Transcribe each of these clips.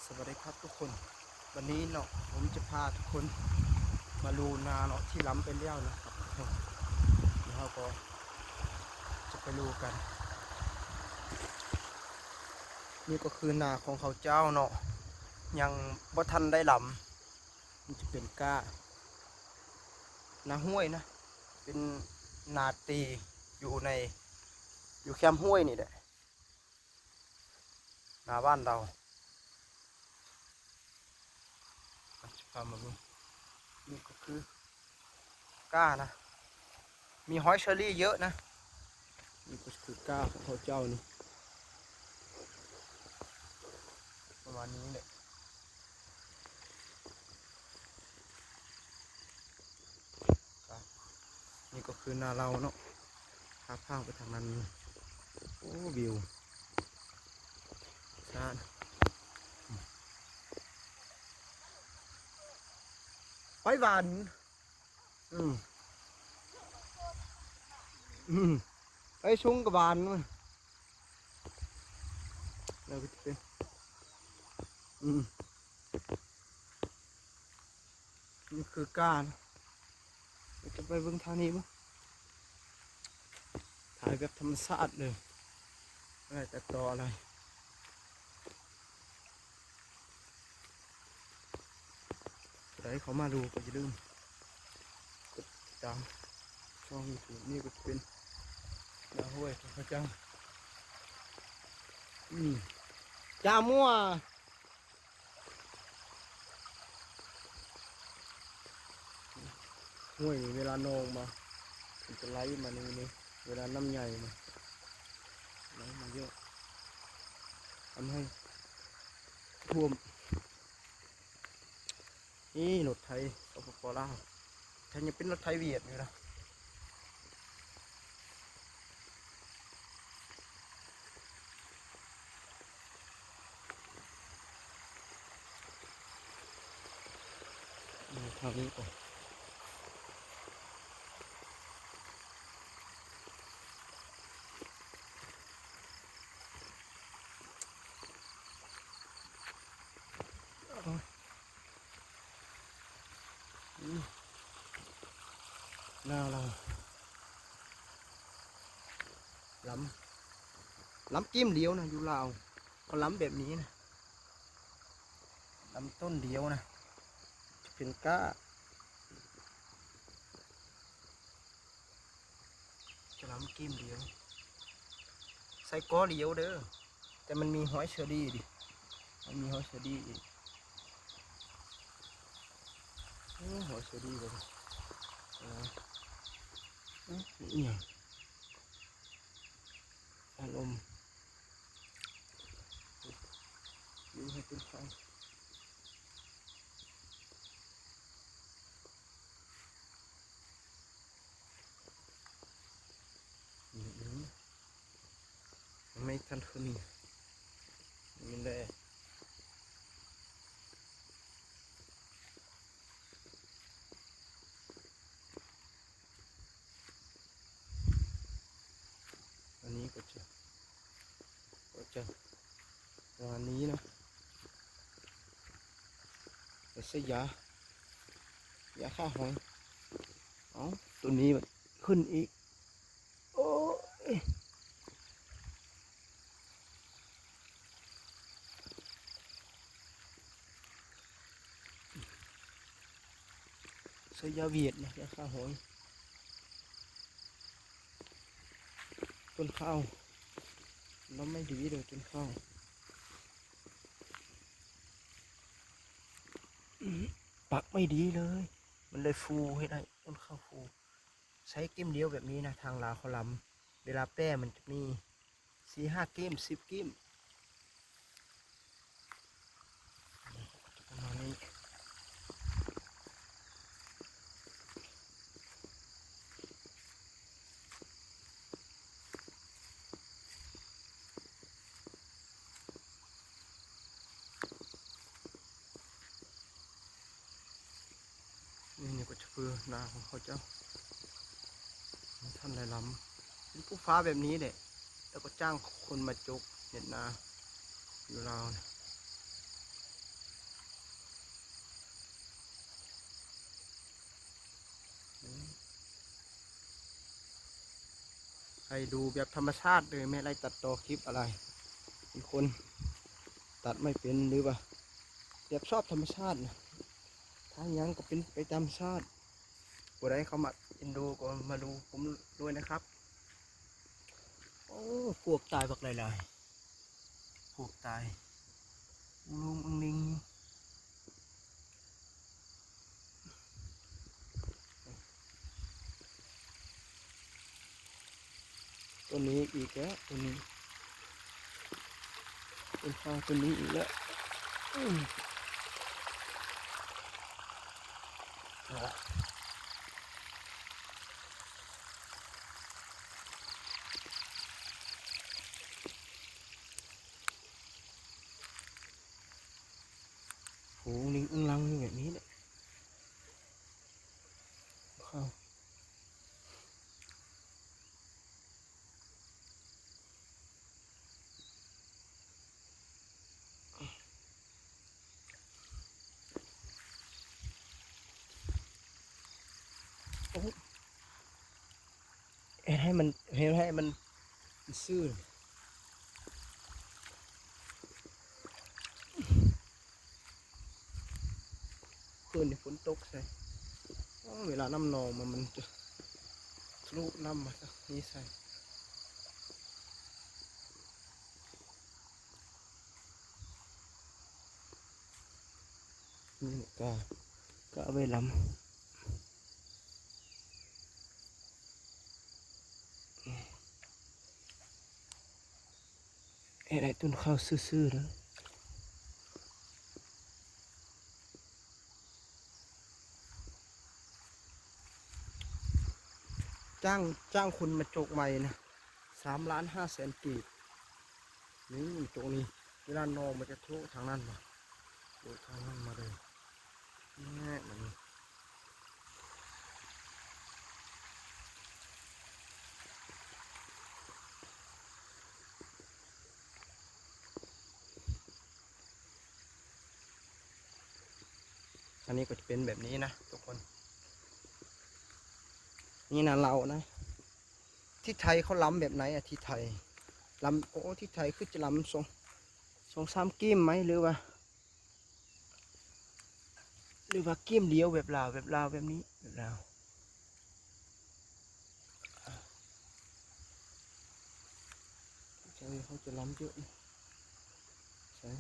สวัสดีครับทุกคนวันนี้เนาะผมจะพาทุกคนมาดูนาเนาะที่ล้ำไปเลี้ยวนะครับแล้วเราก็จะไปดูกันนี่ก็คือนาของเขาเจ้าเนาะยังบ่ทันได้ล้ำมันจะเป็นก้านาห้วยนะเป็นนาตีอยู่แคมป์ห้วยนี่แหละนาบ้านเราจะพามาดูนี่ก็คือก้านะมีหอยเชอรี่เยอะนะนี่ก็คือก้าของเขาเจ้านี่ประมาณนี้เลยนี่ก็คือนาเราเนาะพาพาไปทางนั้นโอ้วิวชาญหอยหวานอืมไอ้ชุงกับบานมันเราก็จะเป็นนี่คือก้านเราจะไปเบื้องทางนี้มั้งถ่ายแบบธรรมชาติเลยไม่แต่ต่ออะไรใครเขามาดูก็อย่าลืมกดติดตามช่องยูทูบนี่ก็เป็นนาห้วยของพระเจ้าจ้ามั่วห้วยเวลานองมามันจะไหลมานี่เวลาน้ำใหญ่มาไหลมาเยอะทำให้ท่วมนี่รถไทยสปปลาวแทนยังเป็นรถไทยเวียดอยู่นะทางนี้ก่อนหน้าเราล้ำจิ้มเดียวนะอยู่ลาวก็ล้ำแบบนี้นะล้ำต้นเดียวนะจะเป็นก้าจะล้ำจิ้มเดียวใส่ก้อเดียวเด้อแต่มันมีหอยเชอรี่ดิมันมีหอยเชอรี่อีกหอยเชอรี่เลยนี่อารมณ์ดูให้เป็นไฟไม่ทันคืนมันได้อันนี้ก็จะประมาณนี้นะแต่ใส่ยาฆ่าหอยอ๋อตัวนี้มันขึ้นอีกโอ้ยใส่ยาเวียดนะยาฆ่าหอยต้นข้าวเราไม่ดีเลยต้นข้าวปักไม่ดีเลยมันเลยฟูให้ได้ต้นข้าวฟูใช้กิ้มเดียวแบบนี้นะทางลาวเขาลำเวลาแป้มันจะมี4-5กิ้ม10กิ้มประมาณนี้นี่ก็จะคือนาของเขาเจ้าท่านไรลำเป็นผู้ฟ้าแบบนี้แหละแล้วก็จ้างคนมาจกเห็ดนาอยู่ลาวนะ ให้ดูแบบธรรมชาติเลยไม่ไล่ตัดต่อคลิปอะไรเป็นคนตัดไม่เป็นหรือว่าแบบชอบธรรมชาตินะถ้ายังก็เป็นไปตามชาติผู้ใดเขามาอินดูก็มาดูผมด้วยนะครับโอ้พวกตายบักหลายๆพวกตายลุงอังลิงตัวนี้อีกแล้วตัวนี้เป็นข้าวตัวนี้อีกแล้วเอาละโหลิงอึ้งลังอยู่แบบนี้แหละข้าวโอ้ให้มันให้มันซื่อคืนนี้ฝนตกใส่เวลาน้ำนองมันจะทะลุน้ำมาสักนี้ใส่นี่ก็เอาไปล้ำอะไรต้นข้าวซื่อๆแล้วจ้างคนมาโจกใหม่นะ3,500,000 กีบนี่ตรงนี้เวลานองมันจะทะลุทางนั้นมาโดยทางนั้นมาเลยนี่มันอันนี้ก็จะเป็นแบบนี้นะทุกคนนี่นะเรานะที่ไทยเขาล้ำแบบไหนอะที่ไทยล้ำโอ้ที่ไทยคือจะล้ำ2-3กิ้มไหมหรือว่ากิ้มเดียวแบบลาวแบบนี้แบบลาวใช่เขาจะล้ำเยอะนะใช่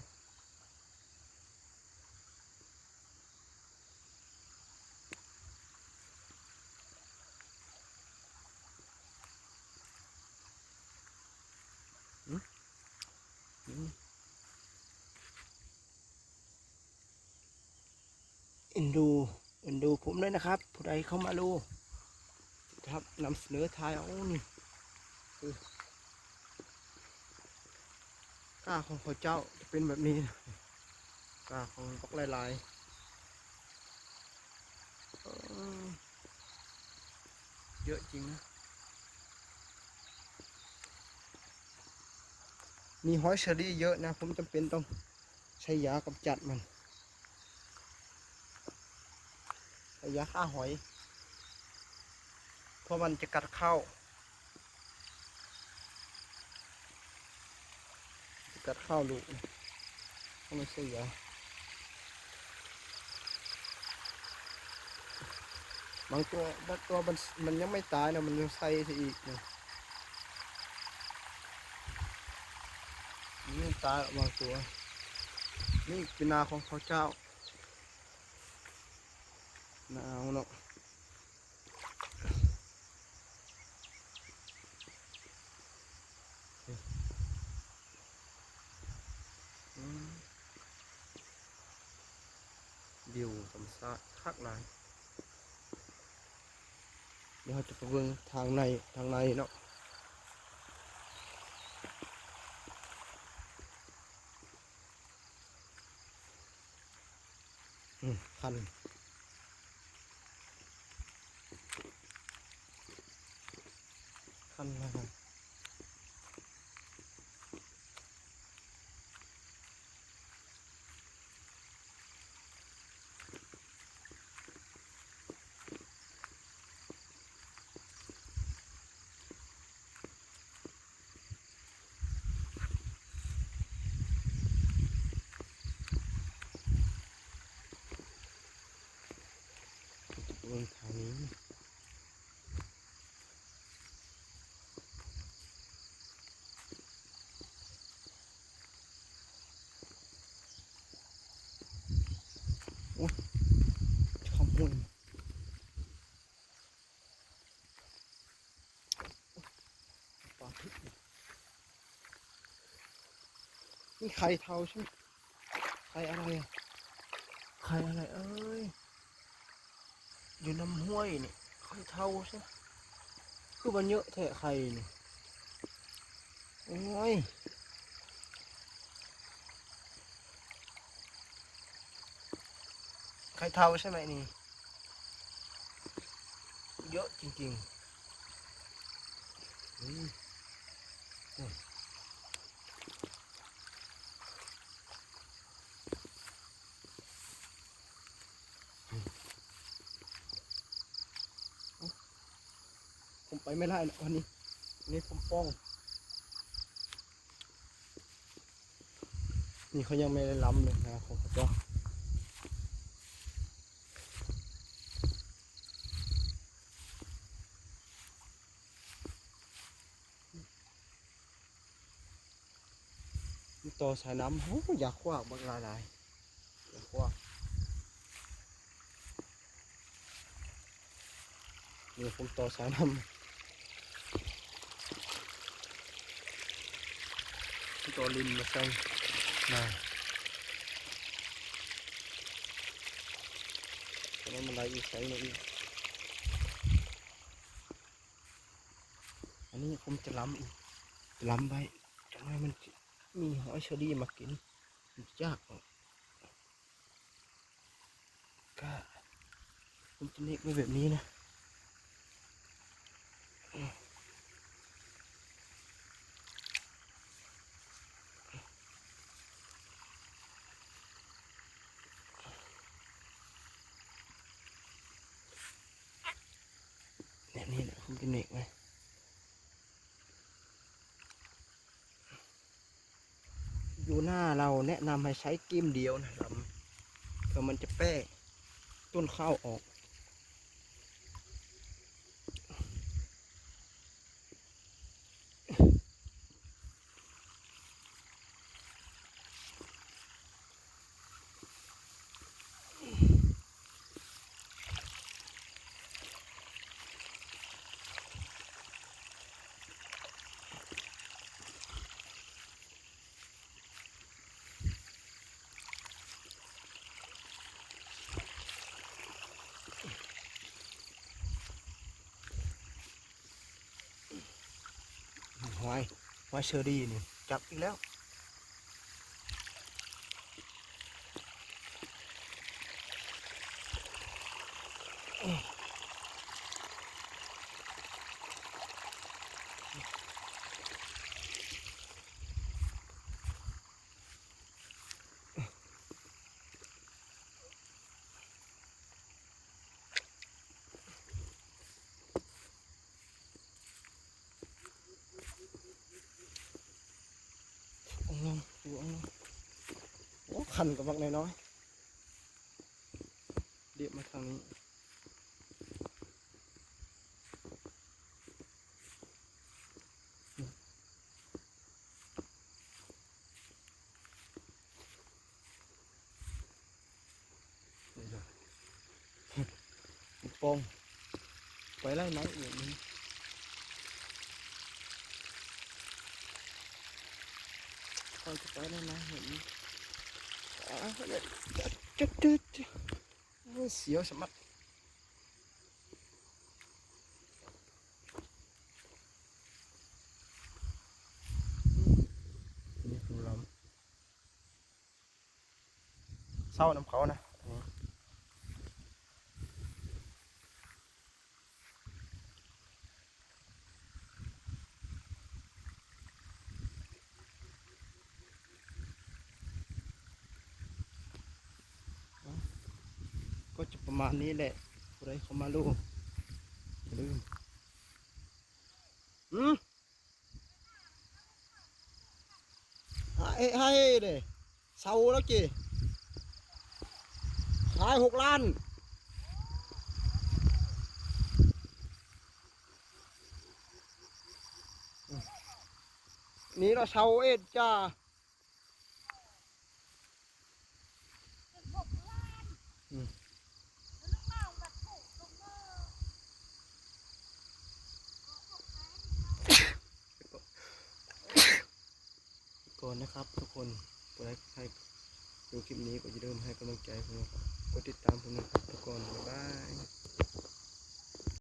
อืมเอ็นดูผมด้วยนะครับผู้ใดเข้ามาดูครับนำเสนอทายเอานี่คือกล้าของเขาเจ้าจะเป็นแบบนี้นะกล้าของพวกลายๆเยอะจริงนะมีหอยเชอรี่เยอะนะผมจำเป็นต้องใช้ยากำจัดมันใช้ยาฆ่าหอยเพราะมันจะกัดเข้าลูกต้องไม่ใช่ยาบางตัวมันยังไม่ตายนะมันยังใส่อีกนะมันยังตายบางตัวนี่เป็นนาของเขาเจ้านาเอาเนาะอืมวิวธรรมชาติคักหลายเดี๋ยวเราจะไปเบิ่งทางในเนาะคันนะครับ นี่ไข่เทาใช่ไหมไข่อะไรอะไข่อะไรเอ้ยอยู่น้ำห้วยนี่ไข่เทาใช่ไหมคือมันเยอะแท้ไข่นี่โอ้ยไข่เทาใช่ไหมนี่เยอะจริงๆผมไปไม่ได้นะวันนี้นี่ผมป้องนี่เขายังไม่ได้ล้ำเลยนะของเขาเจ้าต่อสายน้ำโอ้อยากคว้าบางลายๆอยากคว้านี่ผมต่อสายน้ำต่อลินมาใส่มาแล้วมันไหลอีกใส่มาอีกอันนี้ผมจะล้ำอีกล้ำไว้จังไงมันมีหอยเชอรี่มากินมันยากออกก็ผมจะเน็กไว้แบบนี้นะแบบนี้นะผมจะเน็กไว้อยู่หน้าเราแนะนำให้ใช้กิ้มเดียวนะลำเพื่อมันจะแป้ต้นข้าวออกหอยเชอรี่นี่จับอีกแล้วเอาลงดูเอาลงโอ้ขันกับบักน้อยๆเดี๋ยวมาทางนี้ปองไปไล่ไม้อื่นนี้คอยจะไปไล่ไม้เห็นนี้จุดเสียวสมัดนี่คือลำเศร้าน้ำเขานะก็จะประมาณนี้แหละอะไรเขามาลูกลืมให้เลยเศร้าแล้วจีขาย6 ล้านนี่เราเช่าเอ็ดจ้าก่อนนะครับทุกคน ผู้ใดใครดูคลิปนี้ก็อย่าลืมให้กำลังใจผมนะครับกดติดตามผมนะครับทุกคนบ๊ายบาย